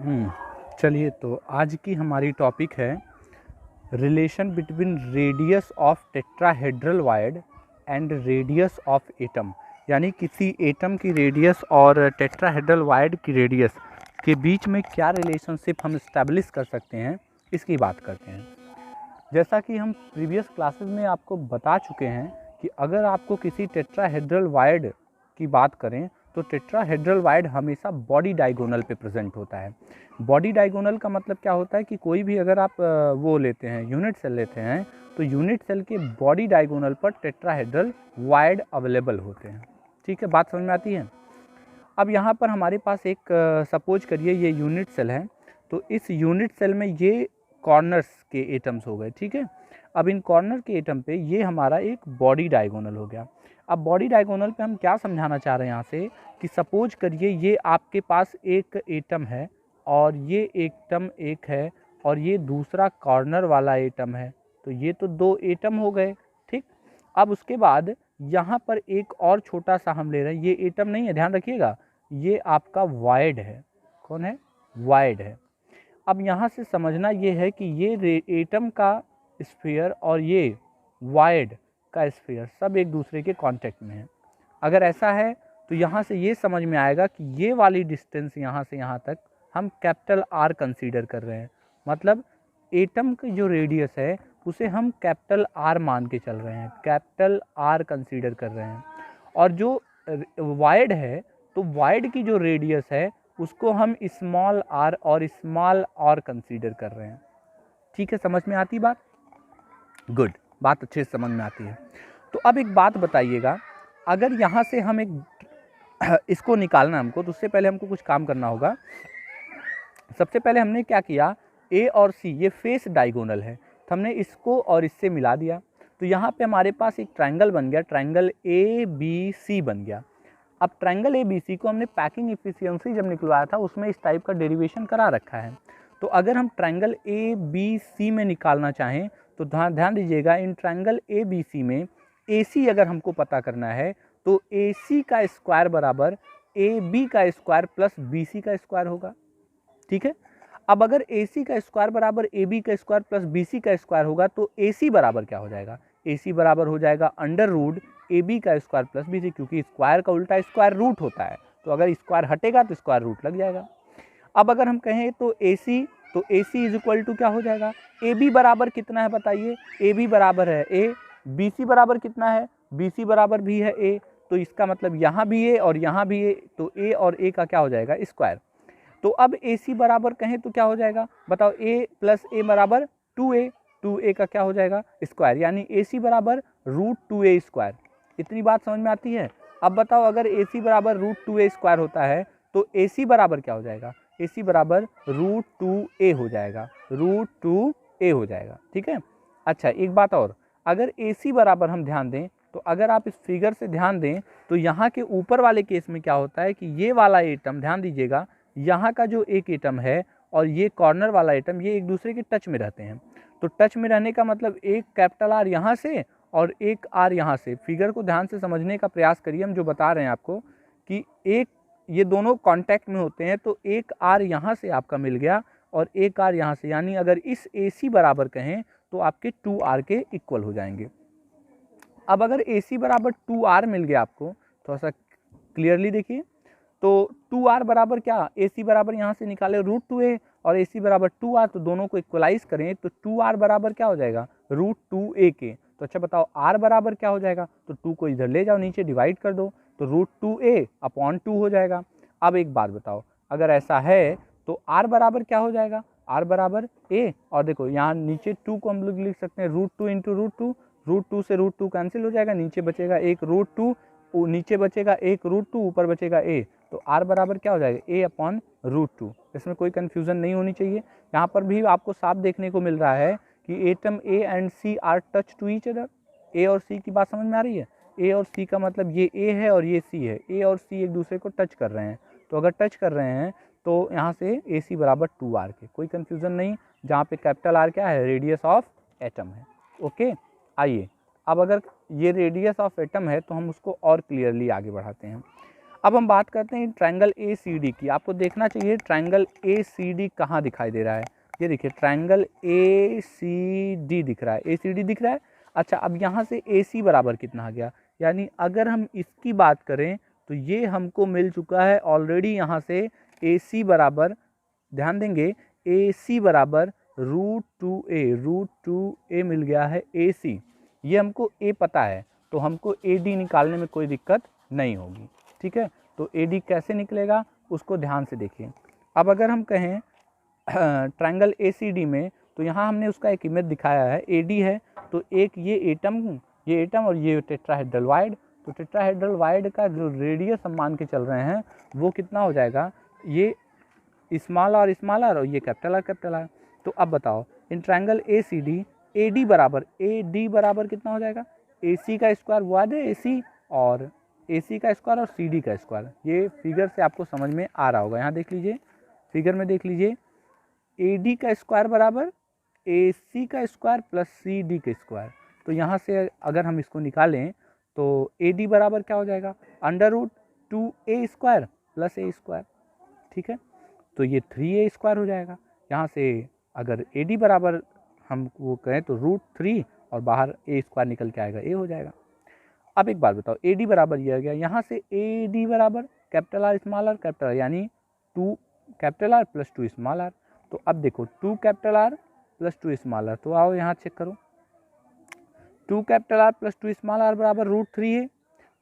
चलिए, तो आज की हमारी टॉपिक है relation between radius of tetrahedral wired and radius of atom. यानी किसी एटम की रेडियस और टेट्राहेड्रल वायर्ड की रेडियस के बीच में क्या रिलेशनशिप हम इस्टेब्लिश कर सकते हैं, इसकी बात करते हैं। जैसा कि हम प्रीवियस क्लासेस में आपको बता चुके हैं कि अगर आपको किसी टेट्राहेड्रल वायर्ड की बात करें तो टेट्राहेड्रल वायर्ड हमेशा बॉडी डायगोनल पे प्रेजेंट होता है। बॉडी डायगोनल का मतलब क्या होता है कि कोई भी अगर आप वो लेते हैं, यूनिट सेल लेते हैं, तो यूनिट सेल के बॉडी डायगोनल पर टेट्राहेड्रल वायर्ड अवेलेबल होते हैं। ठीक है, बात समझ में आती है। अब यहाँ पर हमारे पास एक सपोज करिए ये यूनिट सेल है, तो इस यूनिट सेल में ये कॉर्नर्स के एटम्स हो गए। ठीक है, अब इन कॉर्नर के एटम पे ये हमारा एक बॉडी डायगोनल हो गया। अब बॉडी डायगोनल पे हम क्या समझाना चाह रहे हैं यहाँ से कि सपोज करिए ये आपके पास एक एटम है और ये एटम एक है और ये दूसरा कॉर्नर वाला एटम है, तो ये तो दो एटम हो गए। ठीक, अब उसके बाद यहाँ पर एक और छोटा सा हम ले रहे हैं, ये एटम नहीं है, ध्यान रखिएगा, ये आपका वायर्ड है। कौन है? वायर्ड है। अब यहाँ से समझना ये है कि ये एटम का स्फीयर और ये वायर्ड का स्फीयर सब एक दूसरे के कांटेक्ट में है। अगर ऐसा है तो यहाँ से ये समझ में आएगा कि ये वाली डिस्टेंस यहाँ से यहाँ तक हम कैपिटल आर कंसीडर कर रहे हैं। मतलब एटम की जो रेडियस है उसे हम कैपिटल आर मान के चल रहे हैं, कैपिटल आर कंसीडर कर रहे हैं। और जो वायर्ड है, तो वायर्ड की जो रेडियस है उसको हम स्मॉल आर और स्मॉल आर कंसीडर कर रहे हैं। ठीक है, समझ में आती बात? गुड, बात अच्छे से समझ में आती है। तो अब एक बात बताइएगा, अगर यहाँ से हम एक इसको निकालना हमको, तो उससे पहले हमको कुछ काम करना होगा। सबसे पहले हमने क्या किया, ए और सी ये फेस डायगोनल है, तो हमने इसको और इससे मिला दिया, तो यहाँ पे हमारे पास एक ट्रायंगल बन गया, ट्रायंगल ए बी सी बन गया। अब ट्रायंगल ए बी सी को हमने पैकिंग इफिशियंसी जब निकलवाया था उसमें इस टाइप का डेरिवेशन करा रखा है। तो अगर हम ट्रायंगल ए बी सी में निकालना चाहें तो ध्यान दीजिएगा, इन ट्रायंगल ए बी सी में ए सी अगर हमको पता करना है तो ए सी का स्क्वायर बराबर ए बी का स्क्वायर प्लस बी सी का स्क्वायर होगा। ठीक है, अब अगर ए सी का स्क्वायर बराबर ए बी का स्क्वायर प्लस बी सी का स्क्वायर होगा तो ए सी बराबर क्या हो जाएगा? ए सी बराबर हो जाएगा अंडर रूट ए बी का स्क्वायर प्लस बी सी, क्योंकि स्क्वायर का उल्टा स्क्वायर रूट होता है, तो अगर स्क्वायर हटेगा तो स्क्वायर रूट लग जाएगा। अब अगर हम कहें तो ए सी, तो ए सी इज इक्वल टू क्या हो जाएगा? ए बी बराबर कितना है बताइए? ए बी बराबर है ए, बी सी बराबर कितना है? बी सी बराबर भी है ए, तो इसका मतलब यहाँ भी ए और यहाँ भी ए, तो ए और ए का क्या हो जाएगा? स्क्वायर। तो अब ए सी बराबर कहें तो क्या हो जाएगा बताओ? ए प्लस ए बराबर 2a, 2a का क्या हो जाएगा? स्क्वायर, यानी ए सी बराबर रूट 2a स्क्वायर। इतनी बात समझ में आती है? अब बताओ, अगर ए सी बराबर रूट 2a स्क्वायर होता है तो ए सी बराबर क्या हो जाएगा? ए सी बराबर रूट 2a हो जाएगा, रूट 2a हो जाएगा। ठीक है, अच्छा एक बात और, अगर ए सी बराबर हम ध्यान दें तो अगर आप इस फिगर से ध्यान दें तो यहाँ के ऊपर वाले केस में क्या होता है कि ये वाला एटम, ध्यान दीजिएगा, यहाँ का जो एक एटम है और ये कॉर्नर वाला एटम, ये एक दूसरे के टच में रहते हैं। तो टच में रहने का मतलब एक कैपिटल आर यहाँ से और एक आर यहाँ से। फिगर को ध्यान से समझने का प्रयास करिए, हम जो बता रहे हैं आपको कि एक ये दोनों कांटेक्ट में होते हैं, तो एक आर यहाँ से आपका मिल गया और एक आर यहाँ से, यानी अगर इस ए सी बराबर कहें तो आपके 2r के इक्वल हो जाएंगे। अब अगर ए सी बराबर 2r मिल गया आपको, थोड़ा सा क्लियरली देखिए, तो 2r बराबर क्या? ए सी बराबर यहाँ से निकाले रूट 2a और ए सी बराबर 2r, तो दोनों को इक्वलाइज करें तो 2r बराबर क्या हो जाएगा? रूट 2a के। तो अच्छा बताओ r बराबर क्या हो जाएगा? तो 2 को इधर ले जाओ, नीचे डिवाइड कर दो, तो रूट 2a अपॉन 2 हो जाएगा। अब एक बात बताओ, अगर ऐसा है तो r बराबर क्या हो जाएगा? r बराबर a, और देखो यहाँ नीचे 2 को हम लोग लिख सकते हैं रूट 2 इंटू रूट 2, रूट 2 से रूट 2 कैंसिल हो जाएगा, नीचे बचेगा एक रूट 2, नीचे बचेगा एक रूट 2, ऊपर बचेगा a, तो r बराबर क्या हो जाएगा? a upon root 2। इसमें कोई कन्फ्यूज़न नहीं होनी चाहिए। यहाँ पर भी आपको साफ देखने को मिल रहा है कि atom a and c are touch to each other. a और c की बात समझ में आ रही है? a और c का मतलब ये a है और ये c है, a और c एक दूसरे को टच कर रहे हैं, तो अगर टच कर रहे हैं तो यहाँ से ए सी बराबर 2r के, कोई कन्फ्यूज़न नहीं, जहाँ पे कैपिटल आर क्या है? रेडियस ऑफ एटम है। ओके, आइए अब अगर ये रेडियस ऑफ एटम है तो हम उसको और क्लियरली आगे बढ़ाते हैं। अब हम बात करते हैं ट्रायंगल ए सी डी की। आपको देखना चाहिए ट्रायंगल ए सी डी कहाँ दिखाई दे रहा है। ये देखिए ट्रायंगल ए सी डी दिख रहा है, ए सी डी दिख रहा है। अच्छा, अब यहाँ से ए सी बराबर कितना आ गया, यानी अगर हम इसकी बात करें तो ये हमको मिल चुका है ऑलरेडी। यहाँ से ए सी बराबर, ध्यान देंगे, ए सी बराबर √2a मिल गया है ए सी। ये हमको ए पता है, तो हमको ए डी निकालने में कोई दिक्कत नहीं होगी। ठीक है, तो ए डी कैसे निकलेगा उसको ध्यान से देखिए। अब अगर हम कहें ट्रायंगल ए सी डी में, तो यहाँ हमने उसका एक इमेज दिखाया है, ए डी है, तो एक ये एटम और ये टेट्राहेड्रल वाइड। तो टेट्राहेड्रल वाइड का जो रेडियस हम मान के चल रहे हैं वो कितना हो जाएगा, ये स्मॉल और ये कैपिटल आर। तो अब बताओ in triangle A C D A D बराबर कितना हो जाएगा, ए सी का स्क्वायर वो याद है, ए सी और ए सी का स्क्वायर और सी डी का स्क्वायर। ये फिगर से आपको समझ में आ रहा होगा। यहाँ देख लीजिए, फिगर में देख लीजिए, ए डी का स्क्वायर बराबर ए सी का स्क्वायर प्लस सी डी का स्क्वायर। तो यहाँ से अगर हम इसको निकालें तो ए डी बराबर क्या हो जाएगा, √2a स्क्वायर प्लस ए स्क्वायर। ठीक है, तो ये 3a स्क्वायर हो जाएगा। यहाँ से अगर ए डी बराबर हम वो कहें तो √3 और बाहर ए स्क्वायर निकल के आएगा, ए हो जाएगा। अब एक बात बताओ, ए डी बराबर ये आ गया, यहाँ से ए डी बराबर capital R small R capital R, यानी 2 capital R plus 2 small R. तो अब देखो 2 capital R plus 2 small R, तो आओ यहाँ चेक करो, 2 capital R plus 2 small R बराबर √3 है।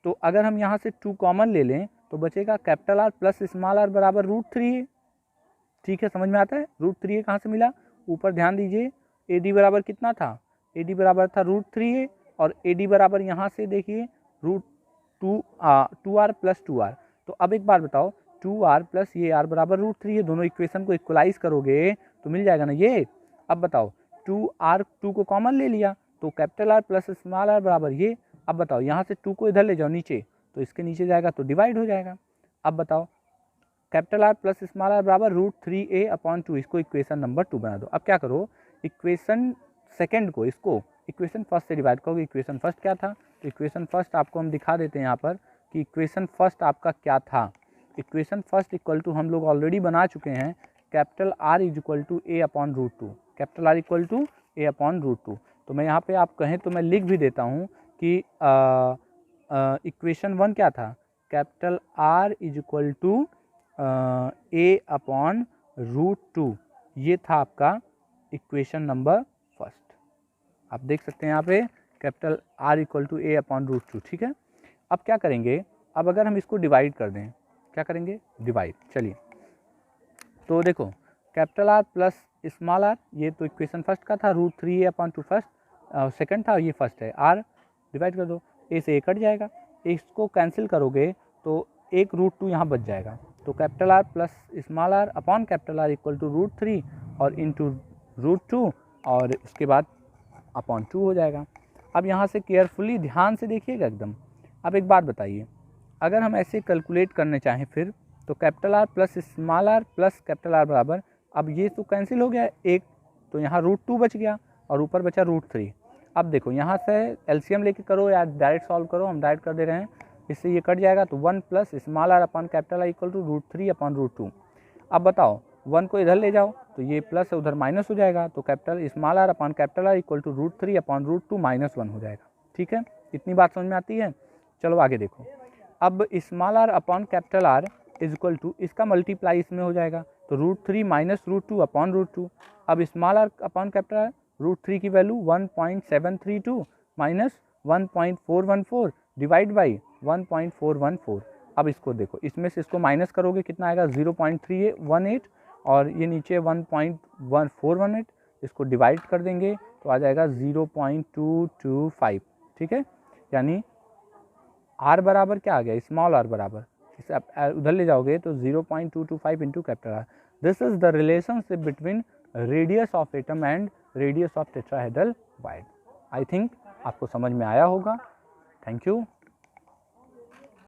तो अगर हम यहाँ से 2 कॉमन ले लें तो बचेगा capital R plus small R बराबर √3 है। ठीक है, समझ में आता है, √3 है कहाँ से मिला, ऊपर ध्यान दीजिए, ए डी बराबर कितना था, ए डी बराबर था √3 है, और ए डी बराबर यहाँ से देखिए √2r प्लस 2r। तो अब एक बार बताओ, 2r प्लस ये r बराबर √3 है, दोनों इक्वेशन को इक्वलाइज करोगे तो मिल जाएगा ना ये। अब बताओ 2 को कॉमन ले लिया तो capital R plus small R बराबर ये। अब बताओ यहाँ से 2 को इधर ले जाओ नीचे, तो इसके नीचे जाएगा तो डिवाइड हो जाएगा। अब बताओ capital R plus small R बराबर √3a/2, इसको इक्वेशन नंबर 2 बना दो। अब क्या करो, इक्वेशन सेकंड को इसको इक्वेशन फर्स्ट से डिवाइड करोगे। इक्वेशन फर्स्ट क्या था, तो इक्वेशन फर्स्ट आपको हम दिखा देते हैं यहाँ पर कि इक्वेशन फर्स्ट आपका क्या था। इक्वेशन फर्स्ट इक्वल टू हम लोग ऑलरेडी बना चुके हैं, capital R equal to a/√2, capital R equal to a/√2। तो मैं यहाँ पे आप कहें तो मैं लिख भी देता हूँ कि इक्वेशन 1 क्या था, capital R equal to a/√2, ये था आपका इक्वेशन नंबर फर्स्ट। आप देख सकते हैं यहाँ पे capital R equal to a/√2। ठीक है, अब क्या करेंगे, अब अगर हम इसको डिवाइड कर दें, क्या करेंगे, डिवाइड। चलिए, तो देखो capital R plus small R, ये तो इक्वेशन फर्स्ट का था, √3a/2 फर्स्ट, सेकंड था, ये फर्स्ट है, आर डिवाइड कर दो, ए से ए कट जाएगा, इसको कैंसिल करोगे तो एक √2 यहाँ बच जाएगा। तो capital R plus small R upon capital R equal to √3 और इंटू √2 और इसके बाद अपॉन 2 हो जाएगा। अब यहाँ से केयरफुली ध्यान से देखिएगा एकदम। अब एक बात बताइए, अगर हम ऐसे कैलकुलेट करने चाहें फिर, तो capital R plus small R plus capital R बराबर, अब ये तो कैंसिल हो गया एक, तो यहाँ √2 बच गया और ऊपर बचा √3। अब देखो यहाँ से एलसीएम लेके करो या डायरेक्ट सॉल्व करो, हम डायरेक्ट कर दे रहे हैं, इससे ये कट जाएगा तो 1 plus small R upon capital R equal to √3/√2। अब बताओ 1 को इधर ले जाओ तो ये प्लस है उधर माइनस हो जाएगा, तो capital small R upon capital R equal to √3/√2 -1 हो जाएगा। ठीक है, इतनी बात समझ में आती है। चलो आगे देखो, अब small R upon capital R is equal to, इसका मल्टीप्लाई इसमें हो जाएगा तो √3 - √2/√2। अब small R upon capital R, √3 की वैल्यू 1.732 माइनस 1.414 डिवाइड बाई 1.414। अब इसको देखो, इसमें से इसको माइनस करोगे कितना आएगा, 0.318 और ये नीचे 1.1418, इसको डिवाइड कर देंगे तो आ जाएगा 0.225। ठीक है, यानी आर बराबर क्या आ गया, स्मॉल आर बराबर, इसे आप उधर ले जाओगे तो 0.225 into capital R. This is the relationship between radius of atom and radius of tetrahedral void. I think आपको समझ में आया होगा। Thank you.